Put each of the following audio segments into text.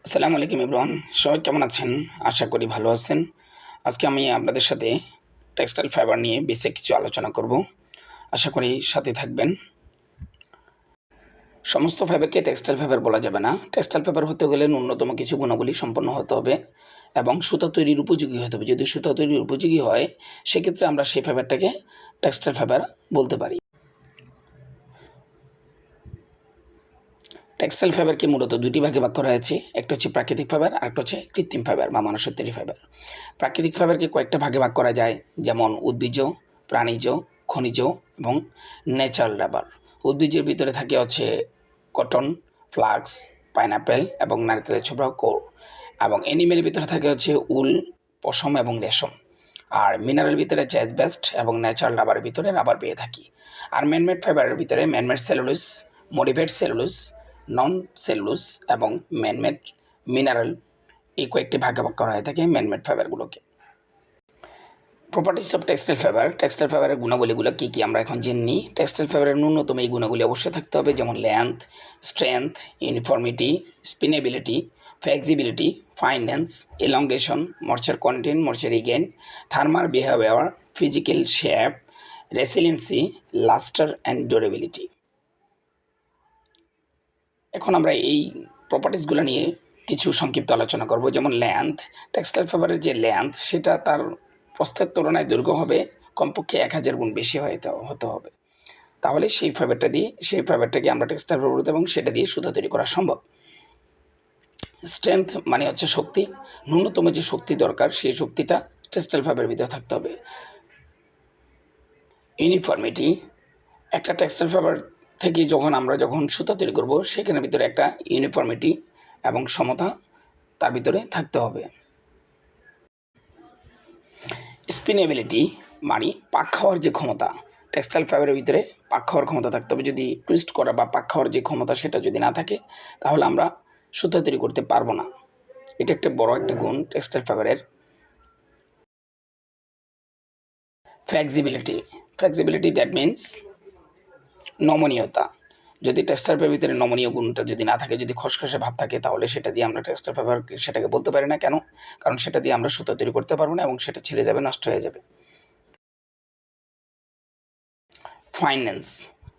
আসসালামু আলাইকুম এভরিওয়ান, সবাই কেমন আছেন? আশা করি ভালো আছেন। আজকে আমি আপনাদের সাথে টেক্সটাইল ফাইবার নিয়ে বেসিক কিছু আলোচনা করব। আশা করি সাথে থাকবেন। সমস্ত ফাইবারকে টেক্সটাইল ফাইবার বলা যাবে না। টেক্সটাইল ফাইবার হতে গেলে ন্যূনতম কিছু গুণাবলী সম্পন্ন হতে হবে এবং সুতা তৈরির উপযোগী হতে হবে। যদি সুতা তৈরির উপযোগী হয়, সেক্ষেত্রে আমরা সেই ফাইবারটাকে টেক্সটাইল ফাইবার বলতে পারি। টেক্সটাইল ফাইবারকে মূলত দুটি ভাগে ভাগ করা হয়েছে। একটা হচ্ছে প্রাকৃতিক ফাইবার, আরেকটা হচ্ছে কৃত্রিম ফাইবার বা মানুষের তৈরি ফাইবার। প্রাকৃতিক ফাইবারকে কয়েকটা ভাগে ভাগ করা যায়, যেমন উদ্ভিজ্জ, প্রাণীজ, খনিজ এবং ন্যাচারাল রাবার। উদ্ভিজ্জের ভিতরে থাকে হচ্ছে কটন, ফ্লাক্স, পাইনাপেল এবং নারকেলের ছোবড়া, কোর। এবং অ্যানিমেলের ভিতরে থাকে হচ্ছে উল, পশম এবং রেশম। আর মিনারেল ভিতরে আছে অ্যাসবেস্ট এবং ন্যাচারাল রাবারের ভিতরে রাবার পেয়ে থাকি। আর ম্যানমেড ফাইবারের ভিতরে manmade cellulose, modified cellulose, non cellulose এবং ম্যানমেড মিনারেল, এই কয়েকটি ভাগে ভাগ করা হয়ে থাকে ম্যানমেড ফাইবারগুলোকে। Properties of textile fibre. Textile ফাইবারের গুণাবলীগুলো কী কী আমরা এখন জেনে নিই। টেক্সটাইল ফাইবারের ন্যূনতম এই গুণাবলী অবশ্যই থাকতে হবে, যেমন length, strength, uniformity, spinnability, flexibility, fineness, elongation, moisture content, moisture regain, thermal behaviour, physical shape, resiliency, lustre and durability. এখন আমরা এই প্রপার্টিসগুলো নিয়ে কিছু সংক্ষিপ্ত আলোচনা করব। যেমন লেন্থ, টেক্সটাইল ফাইবারের যে লেন্থ, সেটা তার প্রস্থের তুলনায় দৈর্ঘ্য হবে কমপক্ষে 1000 গুণ বেশি হতে হবে। তাহলে সেই ফাইবারটাকে আমরা টেক্সটাইল ফাইবার বলতে এবং সেটা দিয়ে সুতা তৈরি করা সম্ভব। স্ট্রেংথ মানে হচ্ছে শক্তি। ন্যূনতম যে শক্তি দরকার, সেই শক্তিটা টেক্সটাইল ফাইবারের ভিতরে থাকতে হবে। ইউনিফর্মিটি, একটা টেক্সটাইল ফাইবার থেকে যখন সুতা তৈরি করব, সেখানের ভিতরে একটা ইউনিফর্মিটি এবং সমতা তার ভিতরে থাকতে হবে। স্পিনেবিলিটি মানে পাক খাওয়ার যে ক্ষমতা, টেক্সটাইল ফাইবারের ভিতরে পাক খাওয়ার ক্ষমতা থাকতে হবে। যদি টুইস্ট করা বা পাক খাওয়ার যে ক্ষমতা, সেটা যদি না থাকে, তাহলে আমরা সুতা তৈরি করতে পারবো না। এটা একটা বড় একটা গুণ টেক্সটাইল ফাইবারের। ফ্লেক্সিবিলিটি দ্যাট মিনস নমনীয়তা। যদি টেক্সটাইল ফাইবারের ভিতরে নমনীয় গুণটা যদি না থাকে, যদি খসখসে ভাব থাকে, তাহলে সেটা দিয়ে আমরা টেক্সটাইল ফাইবার সেটাকে বলতে পারি না। কেন? কারণ সেটা দিয়ে আমরা সুতা তৈরি করতে পারবো না এবং সেটা ছিঁড়ে যাবে, নষ্ট হয়ে যাবে।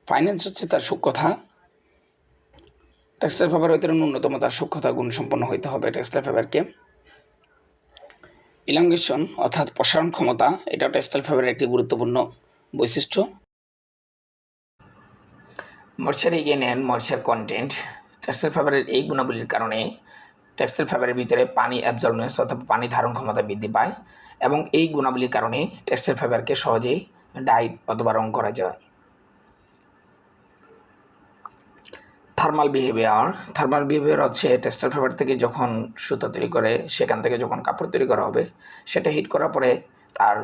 ফাইন্যান্স হচ্ছে তার সূক্ষ্মতা। টেক্সটাইল ফাইবারের ভিতরে ন্যূনতম তার সূক্ষ্মতা গুণ সম্পন্ন হইতে হবে টেক্সটাইল ফাইবারকে। ইলংগেশন অর্থাৎ প্রসারণ ক্ষমতা, এটা টেক্সটাইল ফাইবারের একটি গুরুত্বপূর্ণ বৈশিষ্ট্য। Moisture regain and moisture content, textile ফাইবারের এই গুণাবলীর কারণে টেক্সটাইল ফাইবারের ভিতরে পানি অ্যাবজর্বনেন্স অর্থাৎ পানি ধারণ ক্ষমতা বৃদ্ধি পায় এবং এই গুণাবলীর কারণে টেক্সটাইল ফাইবারকে সহজেই ডাই অথবা রং করা যায়। থার্মাল বিহেভিয়ার হচ্ছে টেক্সটাইল ফাইবার থেকে যখন সুতা তৈরি করে, সেখান থেকে যখন কাপড় তৈরি করা হবে, সেটা হিট করার পরে তার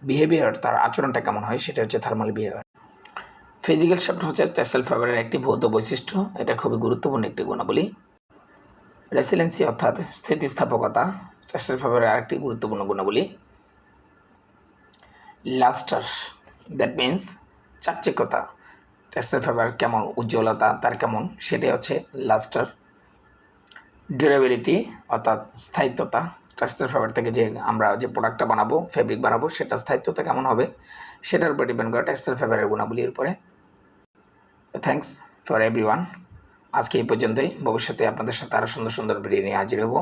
বিহেভিয়ার, তার আচরণটা কেমন হয়, সেটা হচ্ছে থার্মাল বিহেভিয়ার। ফিজিক্যাল শেপ হচ্ছে টেক্সটাইল ফাইবারের একটি ভৌত বৈশিষ্ট্য, এটা খুবই গুরুত্বপূর্ণ একটি গুণাবলী। রেসিলেন্সি অর্থাৎ স্থিতিস্থাপকতা, টেক্সটাইল ফাইবারের আরেকটি গুরুত্বপূর্ণ গুণাবলী। লাস্টার দ্যাট মিনস চাকচিক্যতা, টেক্সটাইল ফাইবার কেমন উজ্জ্বলতা তার কেমন, সেটাই হচ্ছে লাস্টার। ডিউরেবিলিটি অর্থাৎ স্থায়িত্বতা, টেক্সটাইল ফাইবার থেকে যে আমরা যে প্রোডাক্টটা বানাবো, ফেব্রিক বানাবো, সেটা স্থায়িত্বতা কেমন হবে, সেটার উপর ডিপেন্ড করে টেক্সটাইল ফাইবারের গুণাবলীর উপরে। Thanks for everyone. আজকে এই পর্যন্তই। ভবিষ্যতে আপনাদের সাথে আরও সুন্দর সুন্দর ভিডিও নিয়ে হাজির হব।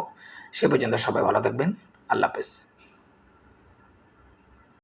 সে পর্যন্ত সবাই ভালো থাকবেন। আল্লাহ হাফেজ।